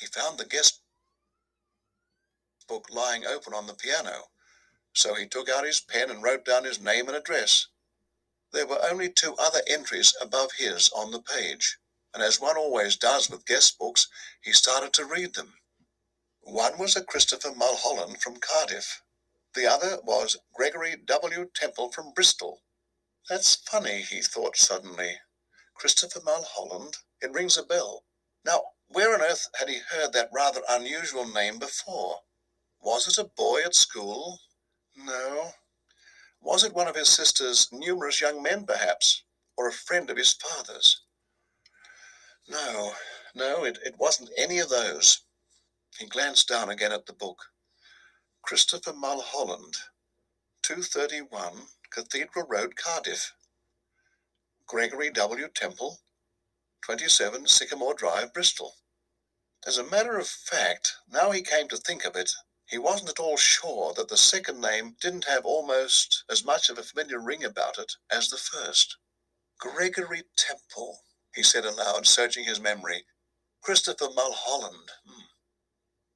He found the guest book lying open on the piano, so he took out his pen and wrote down his name and address. There were only 2 other entries above his on the page, and as one always does with guest books, he started to read them. One was a Christopher Mulholland from Cardiff. The other was Gregory W. Temple from Bristol. That's funny, he thought suddenly. Christopher Mulholland? It rings a bell. Now, where on earth had he heard that rather unusual name before? Was it a boy at school? No. Was it one of his sister's numerous young men, perhaps? Or a friend of his father's? No, it wasn't any of those. He glanced down again at the book. Christopher Mulholland, 231 Cathedral Road, Cardiff. Gregory W. Temple, 27 Sycamore Drive, Bristol. As a matter of fact, now he came to think of it, he wasn't at all sure that the second name didn't have almost as much of a familiar ring about it as the first. Gregory Temple, he said aloud, searching his memory. Christopher Mulholland.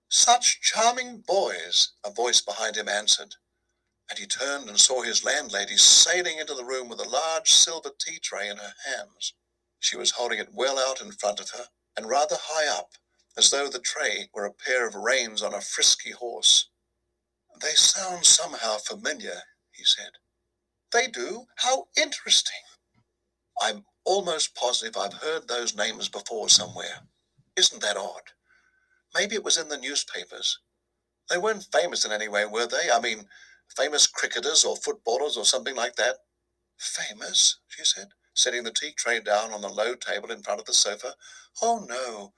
Such charming boys, a voice behind him answered, and he turned and saw his landlady sailing into the room with a large silver tea tray in her hands. She was holding it well out in front of her, and rather high up, as though the tray were a pair of reins on a frisky horse. They sound somehow familiar, he said. They do? How interesting. I'm almost positive I've heard those names before somewhere. Isn't that odd? Maybe it was in the newspapers. They weren't famous in any way, were they? I mean, famous cricketers or footballers or something like that? Famous, she said, setting the tea tray down on the low table in front of the sofa. Oh, no,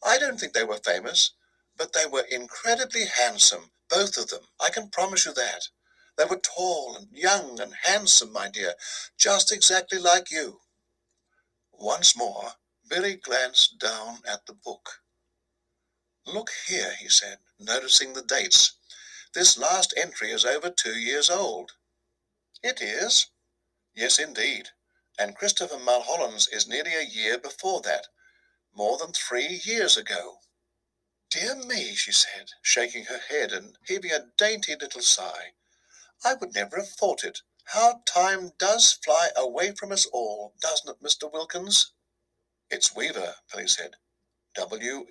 I don't think they were famous, but they were incredibly handsome, both of them, I can promise you that. They were tall and young and handsome, my dear, just exactly like you. Once more, Billy glanced down at the book. Look here, he said, noticing the dates. This last entry is over 2 years old. It is? Yes, indeed. And Christopher Mulholland's is nearly a year before that, more than 3 years ago. Dear me, she said, shaking her head and heaving a dainty little sigh. I would never have thought it. How time does fly away from us all, doesn't it, Mr. Wilkins? It's Weaver, Billy said. Weaver.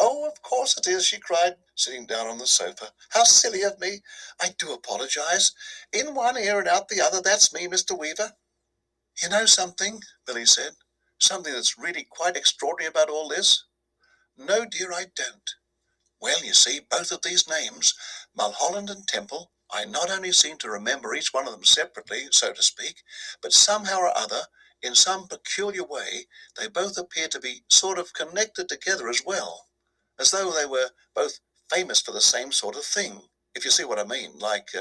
Oh, of course it is, she cried, sitting down on the sofa. How silly of me. I do apologize. In one ear and out the other, that's me, Mr. Weaver. You know something, Billy said. Something that's really quite extraordinary about all this? No, dear, I don't. Well, you see, both of these names, Mulholland and Temple, I not only seem to remember each one of them separately, so to speak, but somehow or other, in some peculiar way, they both appear to be sort of connected together as well, as though they were both famous for the same sort of thing, if you see what I mean, like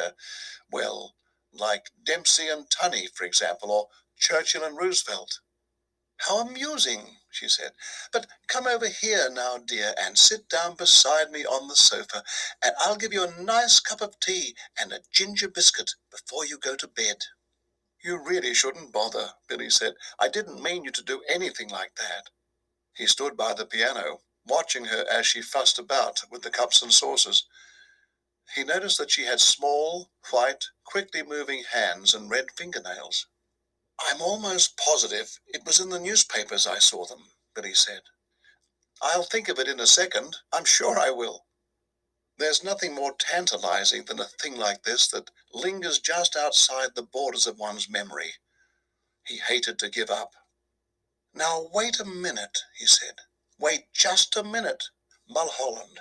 Dempsey and Tunney, for example, or Churchill and Roosevelt. How amusing, she said. But come over here now, dear, and sit down beside me on the sofa, and I'll give you a nice cup of tea and a ginger biscuit before you go to bed. You really shouldn't bother, Billy said. I didn't mean you to do anything like that. He stood by the piano, watching her as she fussed about with the cups and saucers. He noticed that she had small, white, quickly moving hands and red fingernails. I'm almost positive it was in the newspapers I saw them, Billy said. I'll think of it in a second. I'm sure I will. There's nothing more tantalizing than a thing like this that lingers just outside the borders of one's memory. He hated to give up. Now, wait a minute, he said. Wait just a minute. Mulholland.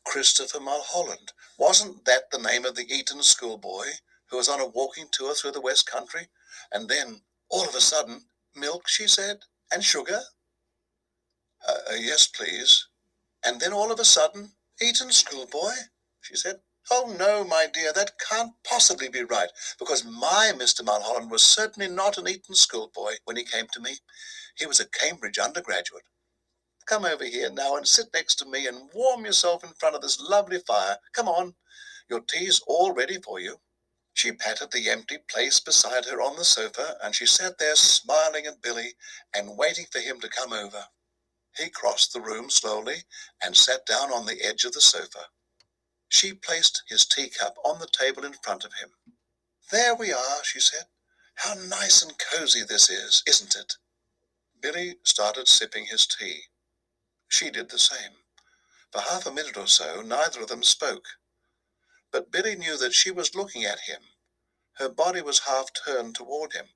Christopher Mulholland. Wasn't that the name of the Eton schoolboy who was on a walking tour through the West Country? And then, all of a sudden, milk, she said, and sugar? Yes, please. And then all of a sudden, Eton schoolboy, she said. Oh, no, my dear, that can't possibly be right, because my Mr. Mulholland was certainly not an Eton schoolboy when he came to me. He was a Cambridge undergraduate. Come over here now and sit next to me and warm yourself in front of this lovely fire. Come on, your tea's all ready for you. She patted the empty place beside her on the sofa, and she sat there smiling at Billy and waiting for him to come over. He crossed the room slowly and sat down on the edge of the sofa. She placed his teacup on the table in front of him. "There we are," she said. "How nice and cozy this is, isn't it?" Billy started sipping his tea. She did the same. For half a minute or so, neither of them spoke. But Billy knew that she was looking at him. Her body was half turned toward him,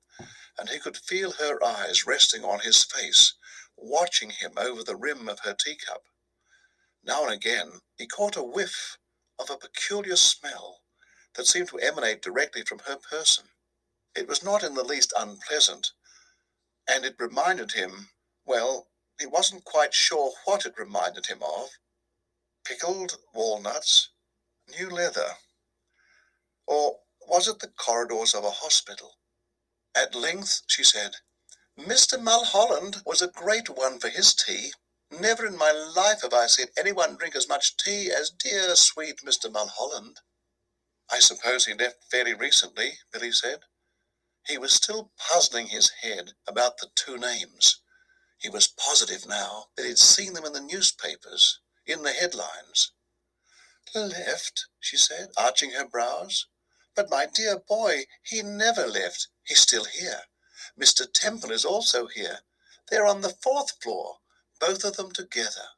and he could feel her eyes resting on his face, watching him over the rim of her teacup. Now and again he caught a whiff of a peculiar smell that seemed to emanate directly from her person. It was not in the least unpleasant, and it reminded him, well, he wasn't quite sure what it reminded him of. Pickled walnuts, new leather, or was it the corridors of a hospital? At length she said, "Mr. Mulholland was a great one for his tea. Never in my life have I seen anyone drink as much tea as dear, sweet Mr. Mulholland." "I suppose he left fairly recently," Billy said. He was still puzzling his head about the two names. He was positive now that he'd seen them in the newspapers, in the headlines. "Left?" she said, arching her brows. "But, my dear boy, he never left. He's still here. Mr. Temple is also here. They're on the 4th floor, both of them together."